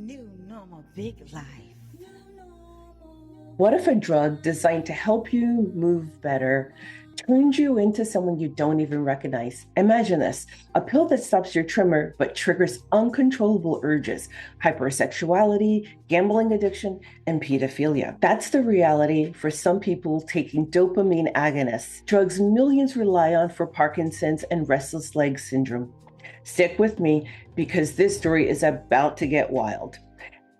new normal big life. What if a drug designed to help you move better turns you into someone you don't even recognize? Imagine this, a pill that stops your tremor but triggers uncontrollable urges, hypersexuality, gambling addiction, and pedophilia. That's the reality for some people taking dopamine agonists, drugs millions rely on for Parkinson's and restless leg syndrome. Stick with me because this story is about to get wild.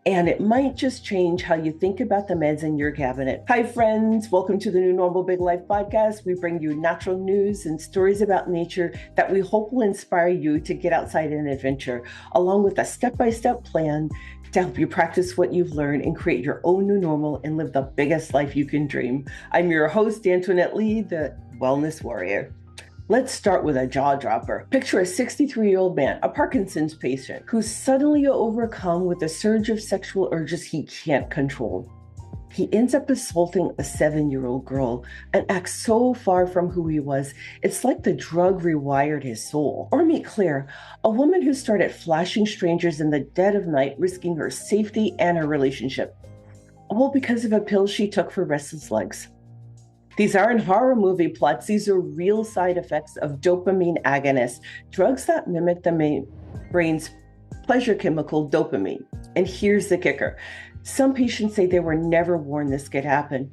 And it might just change how you think about the meds in your cabinet. Hi, friends. Welcome to the New Normal Big Life podcast. We bring you natural news and stories about nature that we hope will inspire you to get outside and adventure, along with a step-by-step plan to help you practice what you've learned and create your own new normal and live the biggest life you can dream. I'm your host, Antoinette Lee, the Wellness Warrior. Let's start with a jaw dropper. Picture a 63-year-old man, a Parkinson's patient, who's suddenly overcome with a surge of sexual urges he can't control. He ends up assaulting a 7-year-old girl and acts so far from who he was, it's like the drug rewired his soul. Or meet Claire, a woman who started flashing strangers in the dead of night, risking her safety and her relationship, all because of a pill she took for restless legs. These aren't horror movie plots. These are real side effects of dopamine agonists, drugs that mimic the brain's pleasure chemical dopamine. And here's the kicker. Some patients say they were never warned this could happen.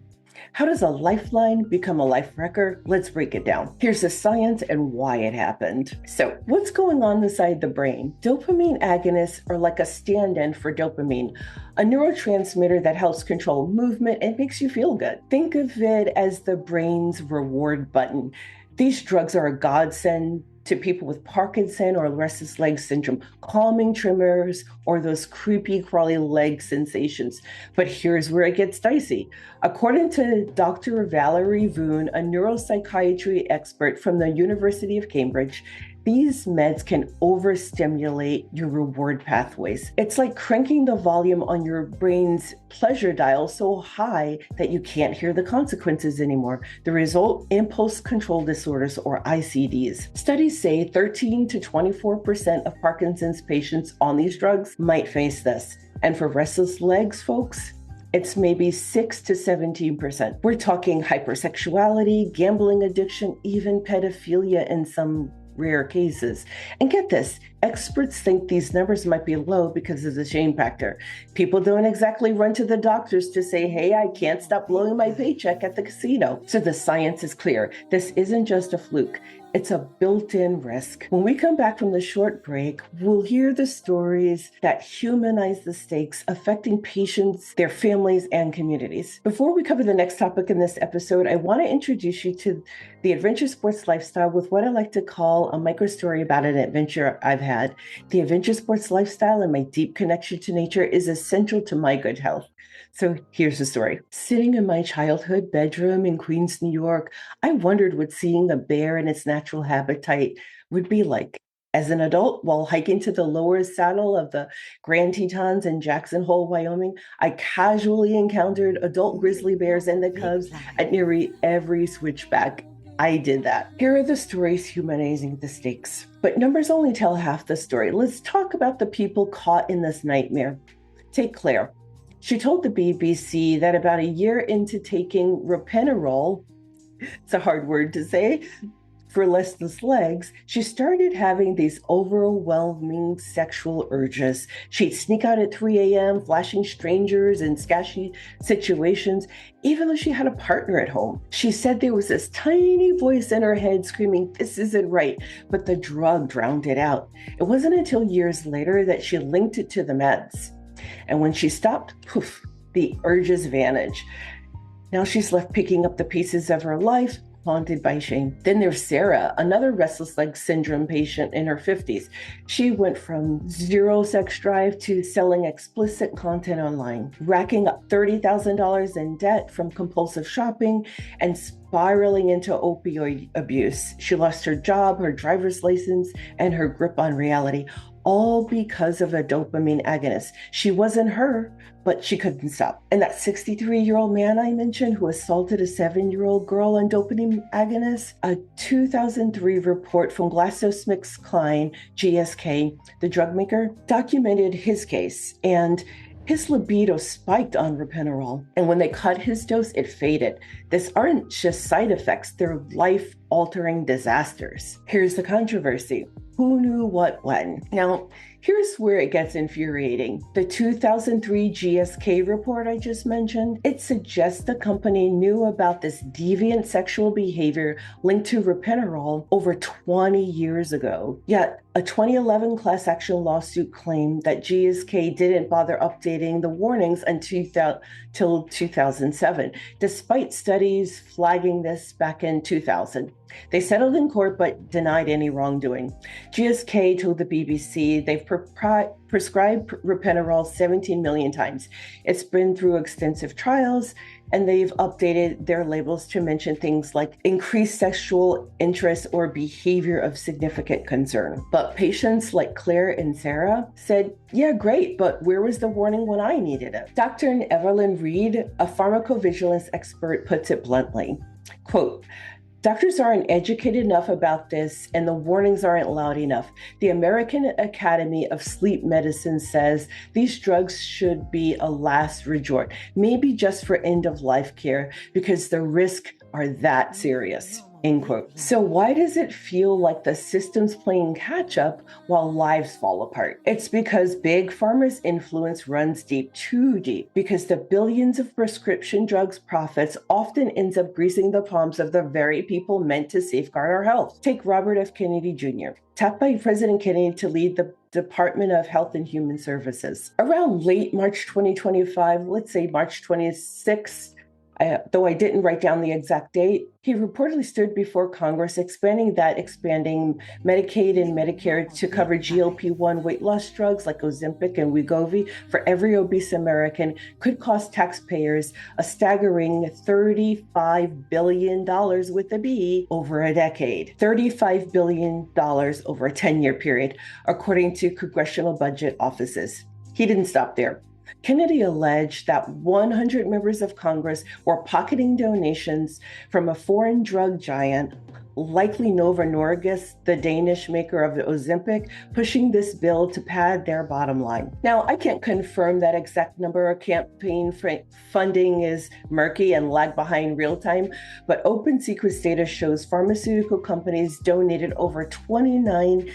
How does a lifeline become a life wrecker? Let's break it down. Here's the science and why it happened. So what's going on inside the brain? Dopamine agonists are like a stand-in for dopamine, a neurotransmitter that helps control movement and makes you feel good. Think of it as the brain's reward button. These drugs are a godsend to people with Parkinson or restless leg syndrome, calming tremors, or those creepy, crawly leg sensations. But here's where it gets dicey. According to Dr. Valerie Voon, a neuropsychiatry expert from the University of Cambridge, these meds can overstimulate your reward pathways. It's like cranking the volume on your brain's pleasure dial so high that you can't hear the consequences anymore. The result, impulse control disorders or ICDs. Studies say 13 to 24% of Parkinson's patients on these drugs might face this. And for restless legs folks, it's maybe 6 to 17%. We're talking hypersexuality, gambling addiction, even pedophilia in some rare cases. And get this, experts think these numbers might be low because of the shame factor. People don't exactly run to the doctors to say, hey, I can't stop blowing my paycheck at the casino. So the science is clear. This isn't just a fluke. It's a built-in risk. When we come back from the short break, we'll hear the stories that humanize the stakes affecting patients, their families, and communities. Before we cover the next topic in this episode, I want to introduce you to the adventure sports lifestyle with what I like to call a micro story about an adventure I've had. The adventure sports lifestyle and my deep connection to nature is essential to my good health. So here's the story. Sitting in my childhood bedroom in Queens, New York, I wondered what seeing a bear in its natural habitat would be like. As an adult, while hiking to the lower saddle of the Grand Tetons in Jackson Hole, Wyoming, I casually encountered adult grizzly bears and the cubs at nearly every switchback. I did that. Here are the stories humanizing the stakes. But numbers only tell half the story. Let's talk about the people caught in this nightmare. Take Claire. She told the BBC that about a year into taking ropinirole, it's a hard word to say, for restless legs, she started having these overwhelming sexual urges. She'd sneak out at 3 a.m., flashing strangers in sketchy situations, even though she had a partner at home. She said there was this tiny voice in her head screaming, this isn't right, but the drug drowned it out. It wasn't until years later that she linked it to the meds. And when she stopped, poof, the urges vanished. Now she's left picking up the pieces of her life, haunted by shame. Then there's Sarah, another restless leg syndrome patient in her 50s. She went from zero sex drive to selling explicit content online, racking up $30,000 in debt from compulsive shopping and spiraling into opioid abuse. She lost her job, her driver's license, and her grip on reality, all because of a dopamine agonist. She wasn't her, but she couldn't stop. And that 63-year-old man I mentioned who assaulted a 7-year-old girl on dopamine agonists, a 2003 report from GlaxoSmithKline, GSK, the drug maker, documented his case, and his libido spiked on ropinirole. And when they cut his dose, it faded. These aren't just side effects, they're life-altering disasters. Here's the controversy. Who knew what when? Now, here's where it gets infuriating. The 2003 GSK report I just mentioned, it suggests the company knew about this deviant sexual behavior linked to ropinirole over 20 years ago. Yet, a 2011 class action lawsuit claimed that GSK didn't bother updating the warnings until 2007, despite studies flagging this back in 2000. They settled in court but denied any wrongdoing. GSK told the BBC they've prescribed ropinirole 17 million times. It's been through extensive trials, and they've updated their labels to mention things like increased sexual interest or behavior of significant concern. But patients like Claire and Sarah said, yeah, great, but where was the warning when I needed it? Dr. Evelyn Reed, a pharmacovigilance expert, puts it bluntly, quote, doctors aren't educated enough about this, and the warnings aren't loud enough. The American Academy of Sleep Medicine says these drugs should be a last resort, maybe just for end-of-life care, because the risks are that serious. End quote. So why does it feel like the system's playing catch up while lives fall apart? It's because big pharma's influence runs deep, too deep, because the billions of prescription drugs profits often ends up greasing the palms of the very people meant to safeguard our health. Take Robert F. Kennedy Jr., tapped by President Kennedy to lead the Department of Health and Human Services. Around late March 2025, let's say March 26, though I didn't write down the exact date, he reportedly stood before Congress expanding Medicaid and Medicare to cover GLP-1 weight loss drugs like Ozempic and Wegovy for every obese American could cost taxpayers a staggering $35 billion with a B over a decade. $35 billion over a 10-year period, according to congressional budget offices. He didn't stop there. Kennedy alleged that 100 members of Congress were pocketing donations from a foreign drug giant, likely Novo Nordisk, the Danish maker of the Ozempic, pushing this bill to pad their bottom line. Now, I can't confirm that exact number. Campaign funding is murky and lag behind real time, but Open Secrets data shows pharmaceutical companies donated over $29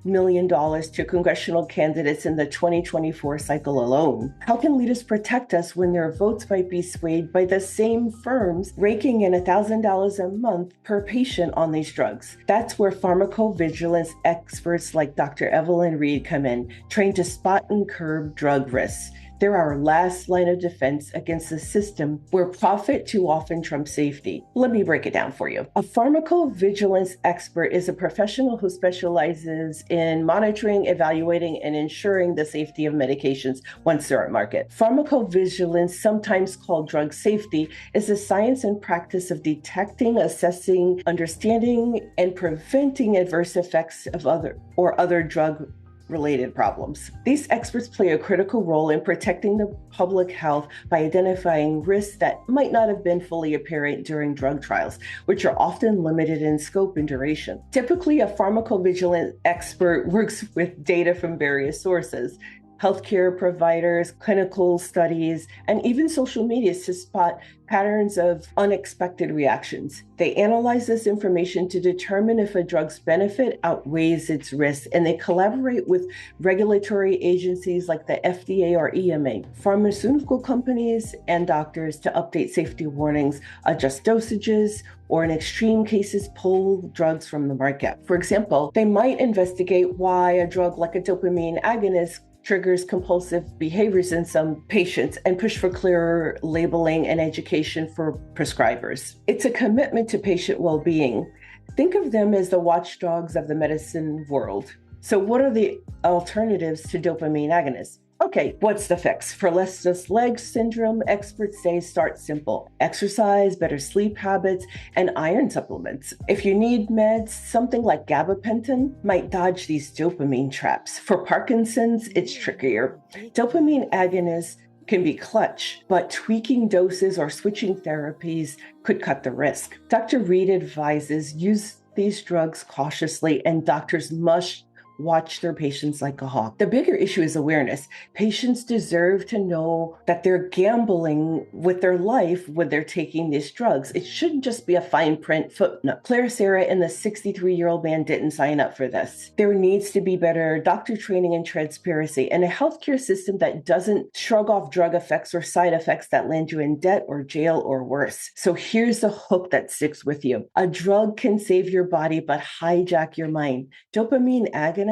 million to congressional candidates in the 2024 cycle alone. How can leaders protect us when their votes might be swayed by the same firms raking in $1,000 a month per patient on these drugs? That's where pharmacovigilance experts like Dr. Evelyn Reed come in, trained to spot and curb drug risks. They're our last line of defense against a system where profit too often trumps safety. Let me break it down for you. A pharmacovigilance expert is a professional who specializes in monitoring, evaluating, and ensuring the safety of medications once they're at market. Pharmacovigilance, sometimes called drug safety, is the science and practice of detecting, assessing, understanding, and preventing adverse effects of other drug related problems. These experts play a critical role in protecting the public health by identifying risks that might not have been fully apparent during drug trials, which are often limited in scope and duration. Typically, a pharmacovigilance expert works with data from various sources, healthcare providers, clinical studies, and even social media to spot patterns of unexpected reactions. They analyze this information to determine if a drug's benefit outweighs its risk, and they collaborate with regulatory agencies like the FDA or EMA, pharmaceutical companies, and doctors to update safety warnings, adjust dosages, or in extreme cases, pull drugs from the market. For example, they might investigate why a drug like a dopamine agonist triggers compulsive behaviors in some patients and push for clearer labeling and education for prescribers. It's a commitment to patient well-being. Think of them as the watchdogs of the medicine world. So what are the alternatives to dopamine agonists? Okay, what's the fix? For restless leg syndrome, experts say start simple. Exercise, better sleep habits, and iron supplements. If you need meds, something like gabapentin might dodge these dopamine traps. For Parkinson's, it's trickier. Dopamine agonists can be clutch, but tweaking doses or switching therapies could cut the risk. Dr. Reed advises use these drugs cautiously, and doctors must watch their patients like a hawk. The bigger issue is awareness. Patients deserve to know that they're gambling with their life when they're taking these drugs. It shouldn't just be a fine print footnote. Claire, Sarah, and the 63-year-old man didn't sign up for this. There needs to be better doctor training and transparency, and a healthcare system that doesn't shrug off drug effects or side effects that land you in debt or jail or worse. So here's the hook that sticks with you. A drug can save your body, but hijack your mind. Dopamine agonists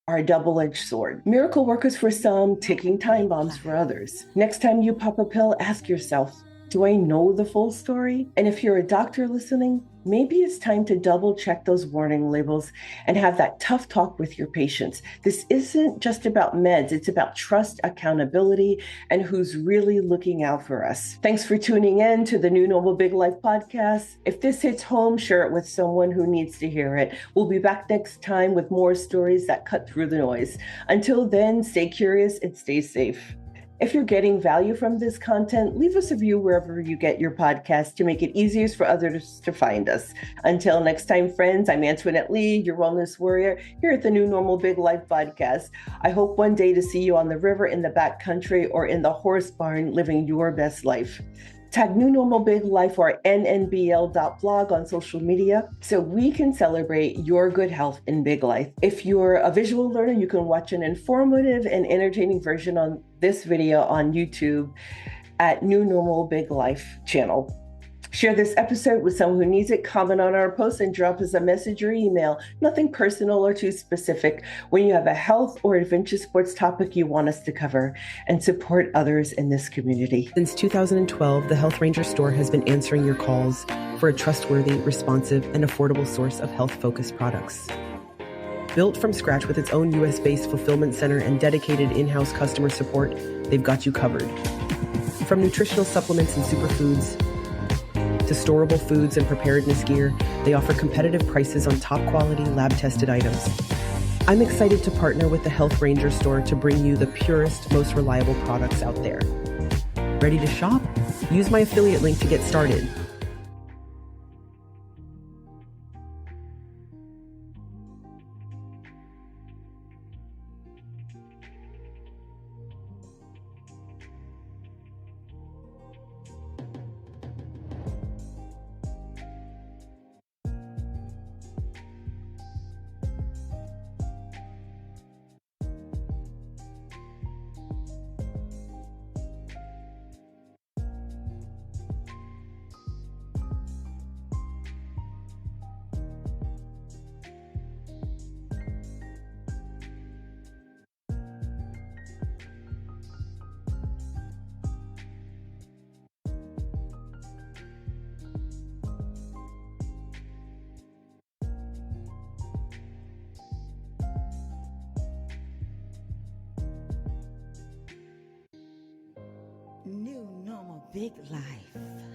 are a double-edged sword. Miracle workers for some, ticking time bombs for others. Next time you pop a pill, ask yourself, do I know the full story? And if you're a doctor listening, maybe it's time to double check those warning labels and have that tough talk with your patients. This isn't just about meds. It's about trust, accountability, and who's really looking out for us. Thanks for tuning in to the New Normal Big Life podcast. If this hits home, share it with someone who needs to hear it. We'll be back next time with more stories that cut through the noise. Until then, stay curious and stay safe. If you're getting value from this content, leave us a review wherever you get your podcast to make it easiest for others to find us. Until next time, friends, I'm Antoinette Lee, your wellness warrior here at the New Normal Big Life podcast. I hope one day to see you on the river, in the backcountry, or in the horse barn living your best life. Tag New Normal Big Life or nnbl.blog on social media so we can celebrate your good health in big life. If you're a visual learner, you can watch an informative and entertaining version on this video on YouTube at New Normal Big Life channel. Share this episode with someone who needs it, comment on our post, and drop us a message or email. Nothing personal or too specific. When you have a health or adventure sports topic you want us to cover, and support others in this community. Since 2012, the Health Ranger store has been answering your calls for a trustworthy, responsive, and affordable source of health-focused products. Built from scratch with its own US-based fulfillment center and dedicated in-house customer support, they've got you covered. From nutritional supplements and superfoods to storable foods and preparedness gear, they offer competitive prices on top quality, lab-tested items. I'm excited to partner with the Health Ranger store to bring you the purest, most reliable products out there. Ready to shop? Use my affiliate link to get started. New Normal Big Life.